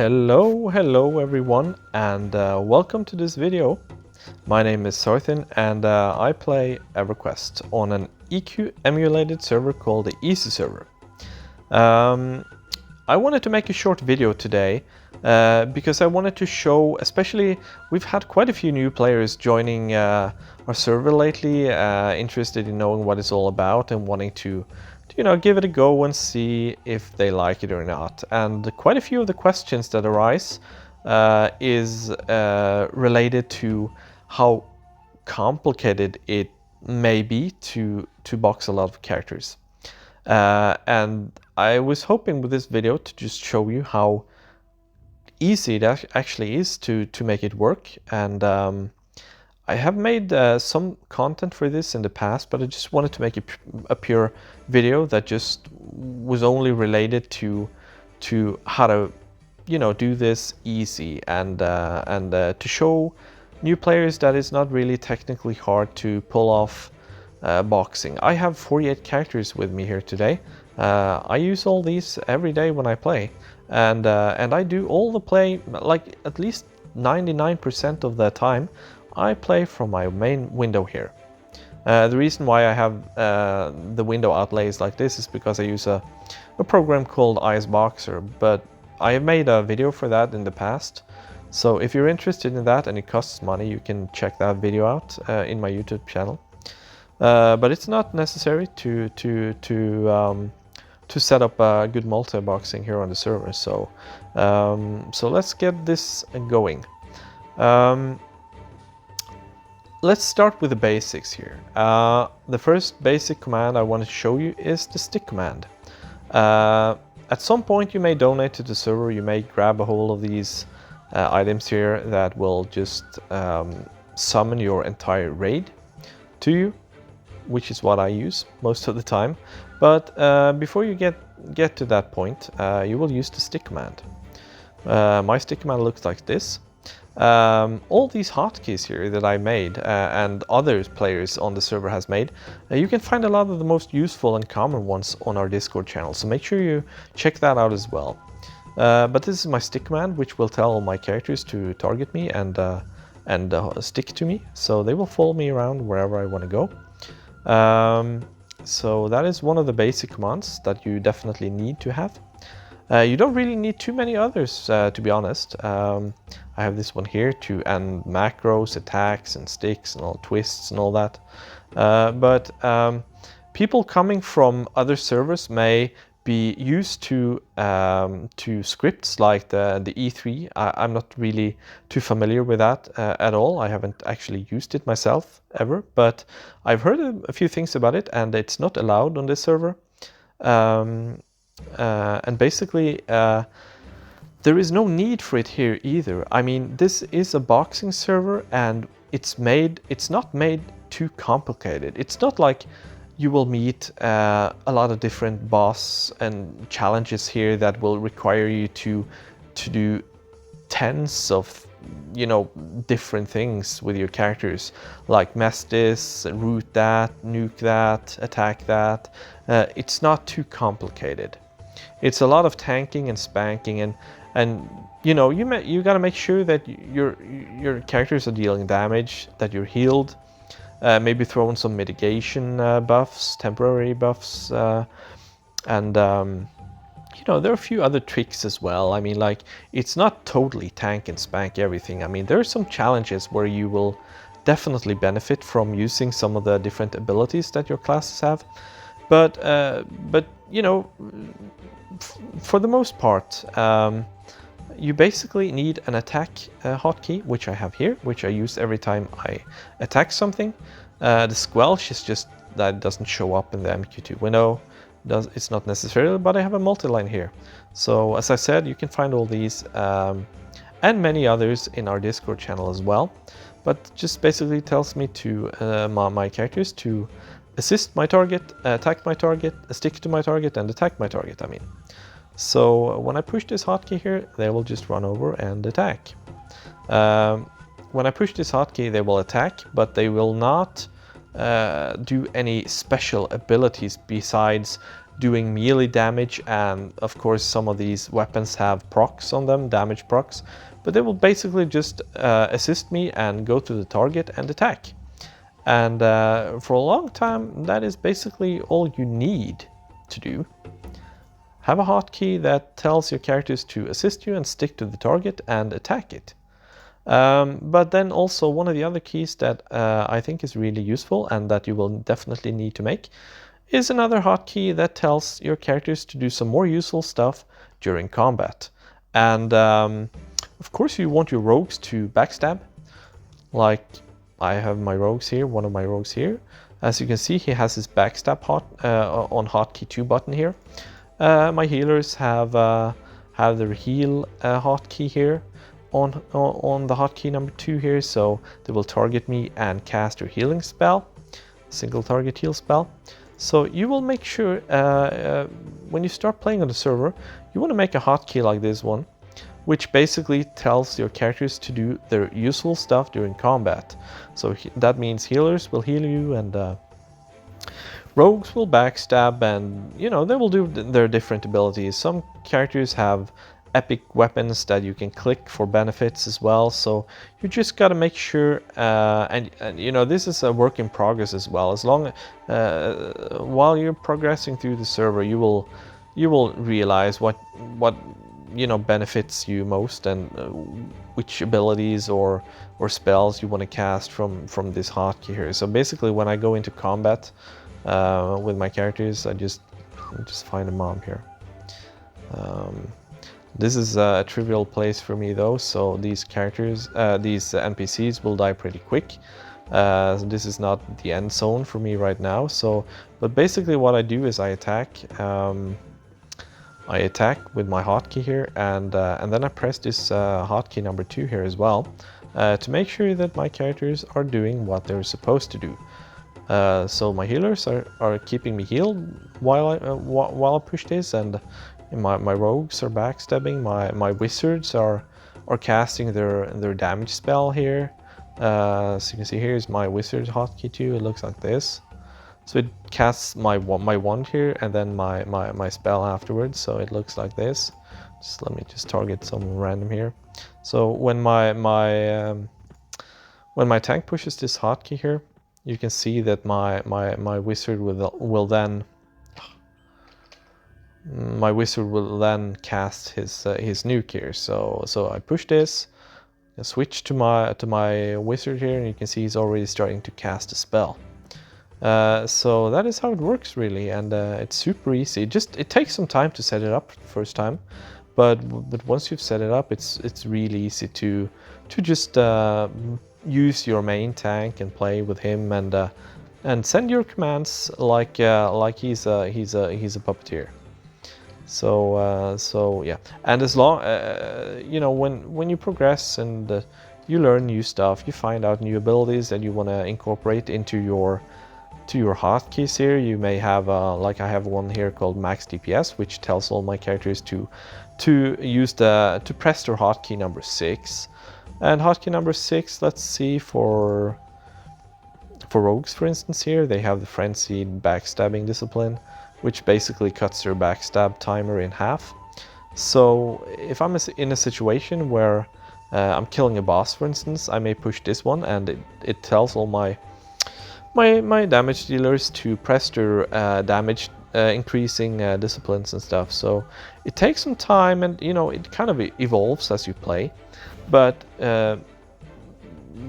Hello everyone, and welcome to this video. My name is Sarthin, and I play EverQuest on an EQ emulated server called the EZServer. I wanted to make a short video today because I wanted to show, especially we've had quite a few new players joining our server lately, interested in knowing what it's all about and wanting to give it a go and see if they like it or not. And quite a few of the questions that arise is related to how complicated it may be to box a lot of characters. And I was hoping with this video to just show you how easy it actually is to make it work. And I have made some content for this in the past, but I just wanted to make a pure video that just was only related to how to do this easy and to show new players that it's not really technically hard to pull off boxing. I have 48 characters with me here today. I use all these every day when I play, and I do all the play, like at least 99% of the time I play from my main window here. The reason why I have the window outlays like this is because I use a program called EZServer, but I have made a video for that in the past. So if you're interested in that and it costs money, you can check that video out in my YouTube channel. But it's not necessary to set up a good multi-boxing here on the server. So let's get this going. Let's start with the basics here. The first basic command I want to show you is the stick command. At some point you may donate to the server, you may grab a hold of these items here that will just summon your entire raid to you, which is what I use most of the time. But before you get to that point, you will use the stick command. My stick command looks like this. All these hotkeys here that I made and other players on the server has made, you can find a lot of the most useful and common ones on our Discord channel, so make sure you check that out as well. But this is my stick command, which will tell all my characters to target me and stick to me, so they will follow me around wherever I want to go. So that is one of the basic commands that you definitely need to have. You don't really need too many others, to be honest. I have this one here and macros, attacks, and sticks, and all twists and all that. But people coming from other servers may be used to scripts like the E3. I'm not really too familiar with that at all. I haven't actually used it myself ever, but I've heard a few things about it, and it's not allowed on this server. And basically there is no need for it here either. I mean, this is a boxing server, and it's not made too complicated. It's not like you will meet a lot of different boss and challenges here that will require you to do tens of different things with your characters, like mess this, root that, nuke that, attack that. It's not too complicated. It's a lot of tanking and spanking, and you gotta make sure that your characters are dealing damage, that you're healed, maybe throw in some mitigation buffs, temporary buffs, and there are a few other tricks as well. I mean, like, it's not totally tank and spank everything. I mean, there are some challenges where you will definitely benefit from using some of the different abilities that your classes have, but for the most part, you basically need an attack hotkey, which I have here, which I use every time I attack something. The squelch is just that it doesn't show up in the MQ2 window. It's not necessarily, but I have a multi-line here. So as I said, you can find all these and many others in our Discord channel as well. But just basically tells me to my characters to assist my target, attack my target, stick to my target, and attack my target, I mean. So when I push this hotkey here, they will just run over and attack. When I push this hotkey, they will attack, but they will not do any special abilities besides doing melee damage, and of course some of these weapons have procs on them, damage procs, but they will basically just assist me and go to the target and attack. And for a long time, that is basically all you need to do. Have a hotkey that tells your characters to assist you and stick to the target and attack it. But then also one of the other keys that I think is really useful and that you will definitely need to make is another hotkey that tells your characters to do some more useful stuff during combat. And of course you want your rogues to backstab. Like I have my rogues here, one of my rogues here. As you can see, he has his backstab on hotkey 2 button here. My healers have their heal hotkey here on the hotkey number 2 here, so they will target me and cast their healing spell, single target heal spell. So you will make sure when you start playing on the server, you want to make a hotkey like this one, which basically tells your characters to do their useful stuff during combat. So that means healers will heal you, and rogues will backstab, and you know, they will do their different abilities. Some characters have epic weapons that you can click for benefits as well, so you just got to make sure and you know, this is a work in progress as well. As long while you're progressing through the server, you will realize what you know benefits you most, and which abilities or spells you want to cast from this hotkey here. So basically when I go into combat with my characters, I just find a mob here. This is a trivial place for me though, so these characters, these NPCs will die pretty quick. So this is not the end zone for me right now. So, but basically what I do is I attack. I attack with my hotkey here, and then I press this hotkey number 2 here as well to make sure that my characters are doing what they're supposed to do. So my healers are keeping me healed while I push this, and my rogues are backstabbing. My wizards are casting their damage spell here. So you can see here's my wizard hotkey 2. It looks like this. So it casts my wand here and then my spell afterwards. So it looks like this. Just let me just target some random here. So when my tank pushes this hotkey here, you can see that my wizard will then cast his nuke here. So I push this, I switch to my wizard here, and you can see he's already starting to cast a spell. So that is how it works really, and it's super easy. It takes some time to set it up the first time, but once you've set it up, it's really easy to just use your main tank and play with him, and send your commands like he's a puppeteer. So yeah, and as long you know, when you progress and you learn new stuff, you find out new abilities that you want to incorporate into your hotkeys here. You may have like I have one here called max DPS, which tells all my characters to press their hotkey number 6. And hotkey number 6, let's see, for rogues for instance here, they have the frenzied backstabbing discipline, which basically cuts their backstab timer in half. So if I'm in a situation where I'm killing a boss for instance, I may push this one, and it tells all my damage dealers to press their damage increasing disciplines and stuff. So it takes some time, and you know, it kind of evolves as you play. But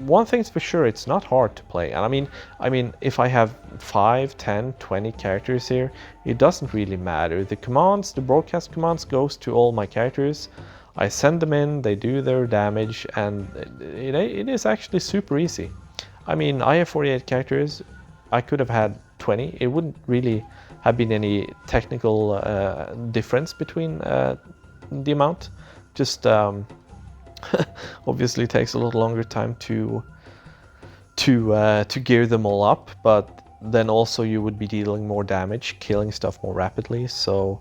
one thing's for sure, it's not hard to play. And I mean, if I have 5, 10, 20 characters here, it doesn't really matter. The commands, the broadcast commands, goes to all my characters. I send them in, they do their damage, and it is actually super easy. I mean, I have 48 characters. I could have had 20. It wouldn't really have been any technical difference between the amount. Just obviously takes a little longer time to gear them all up, but then also you would be dealing more damage, killing stuff more rapidly. So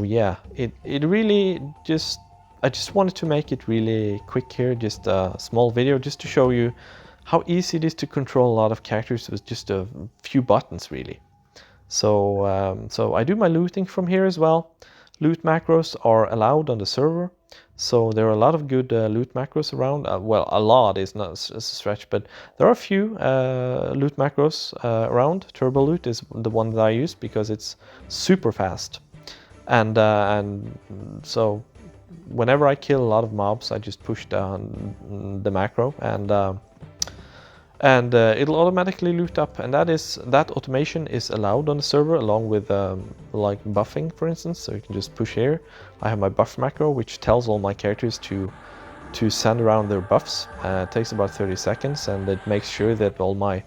yeah, it really just, I just wanted to make it really quick here, just a small video just to show you how easy it is to control a lot of characters with just a few buttons really. So I do my looting from here as well. Loot macros are allowed on the server, so there are a lot of good loot macros around. Well, a lot is not a stretch, but there are a few loot macros around. Turbo loot is the one that I use because it's super fast, and so whenever I kill a lot of mobs, I just push down the macro and it'll automatically loot up, and that automation is allowed on the server along with like buffing, for instance. So you can just push here. I have my buff macro, which tells all my characters to send around their buffs. It takes about 30 seconds, and it makes sure that all my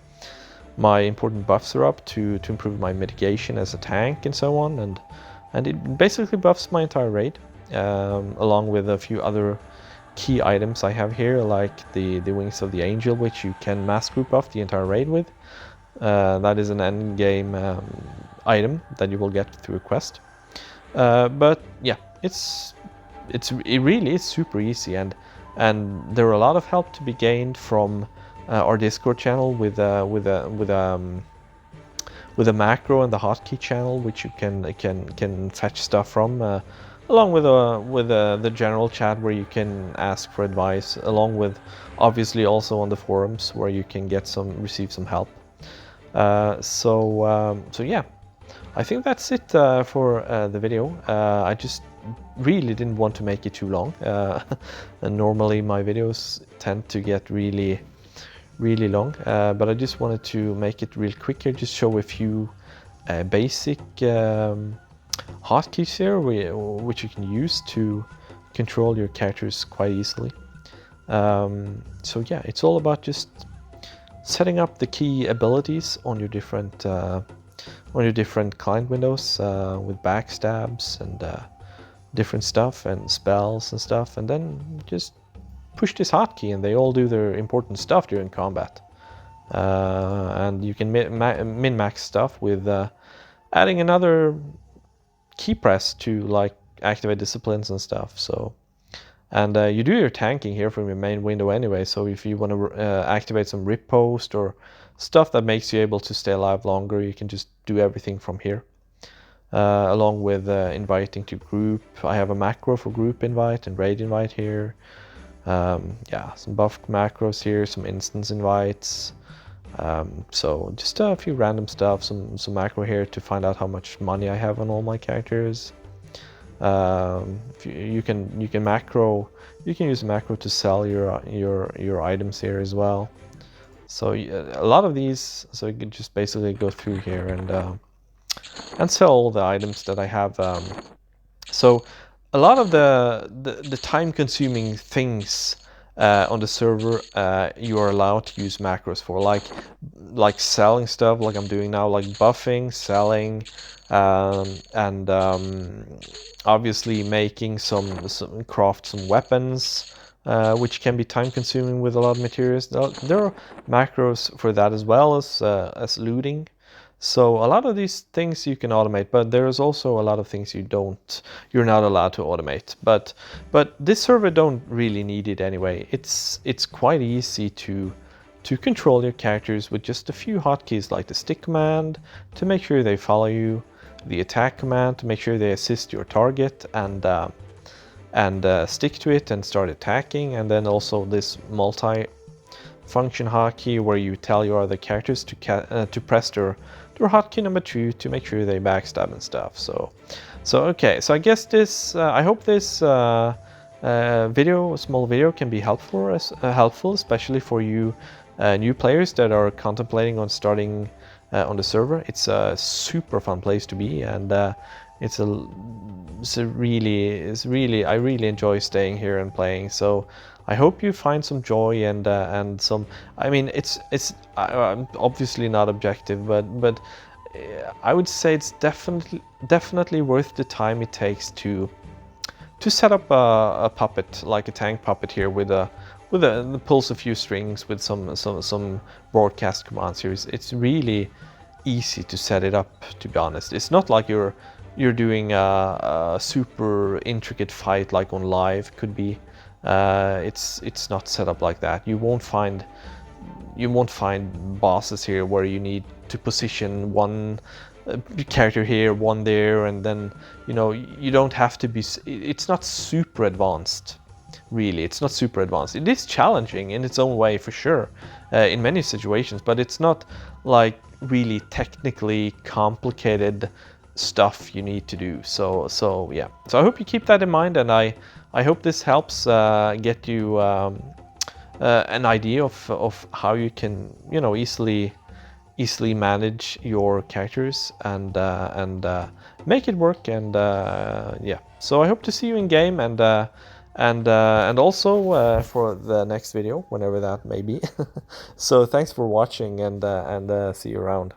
important buffs are up to improve my mitigation as a tank and so on, and it basically buffs my entire raid, along with a few other key items I have here, like the Wings of the Angel, which you can mass group off the entire raid with. That is an end game item that you will get through a quest. But yeah, it really is super easy, and there are a lot of help to be gained from our Discord channel with a macro and the hotkey channel, which you can fetch stuff from. Along with the general chat where you can ask for advice, along with obviously also on the forums where you can receive some help. So yeah, I think that's it for the video. I just really didn't want to make it too long. And normally my videos tend to get really long, but I just wanted to make it real quick here, just show a few basic hotkeys here which you can use to control your characters quite easily. So yeah, it's all about just setting up the key abilities on your different client windows with backstabs and different stuff and spells and stuff, and then just push this hotkey and they all do their important stuff during combat. And you can min-max stuff with adding another key press to like activate disciplines and stuff. So, and you do your tanking here from your main window anyway, so if you want to activate some rip post or stuff that makes you able to stay alive longer, you can just do everything from here. Along with inviting to group, I have a macro for group invite and raid invite here. Yeah, some buffed macros here, some instance invites. So just a few random stuff, some macro here to find out how much money I have on all my characters. You can use macro to sell your items here as well. So a lot of these, so you can just basically go through here and sell all the items that I have. So a lot of the time-consuming things on the server you are allowed to use macros for, like selling stuff, like I'm doing now, like buffing, selling, and obviously making some craft some weapons, which can be time-consuming with a lot of materials. There are macros for that as well as looting. So a lot of these things you can automate, but there is also a lot of things you're not allowed to automate. But this server don't really need it anyway. It's quite easy to control your characters with just a few hotkeys, like the stick command to make sure they follow you, the attack command to make sure they assist your target and stick to it and start attacking, and then also this multi-function hotkey where you tell your other characters to press their hotkey number 2 to make sure they backstab and stuff. So okay, so I guess this I hope this small video can be helpful, especially for you new players that are contemplating on starting on the server. It's a super fun place to be, and I really enjoy staying here and playing. So I hope you find some joy and some. I mean, it's obviously not objective, but I would say it's definitely worth the time it takes to set up a puppet, like a tank puppet here with pulls a few strings with some broadcast commands here. It's really easy to set it up, to be honest. It's not like you're doing a super intricate fight like on live could be. It's not set up like that. You won't find bosses here where you need to position one character here, one there, and then, you know, you don't have to be, it's not super advanced, really. It's not super advanced. It is challenging in its own way, for sure, in many situations, but it's not like really technically complicated stuff you need to do. So yeah. So I hope you keep that in mind, and I hope this helps get you an idea of how you can, you know, easily manage your characters and make it work. And yeah, so I hope to see you in game, and also for the next video, whenever that may be. So thanks for watching, and see you around.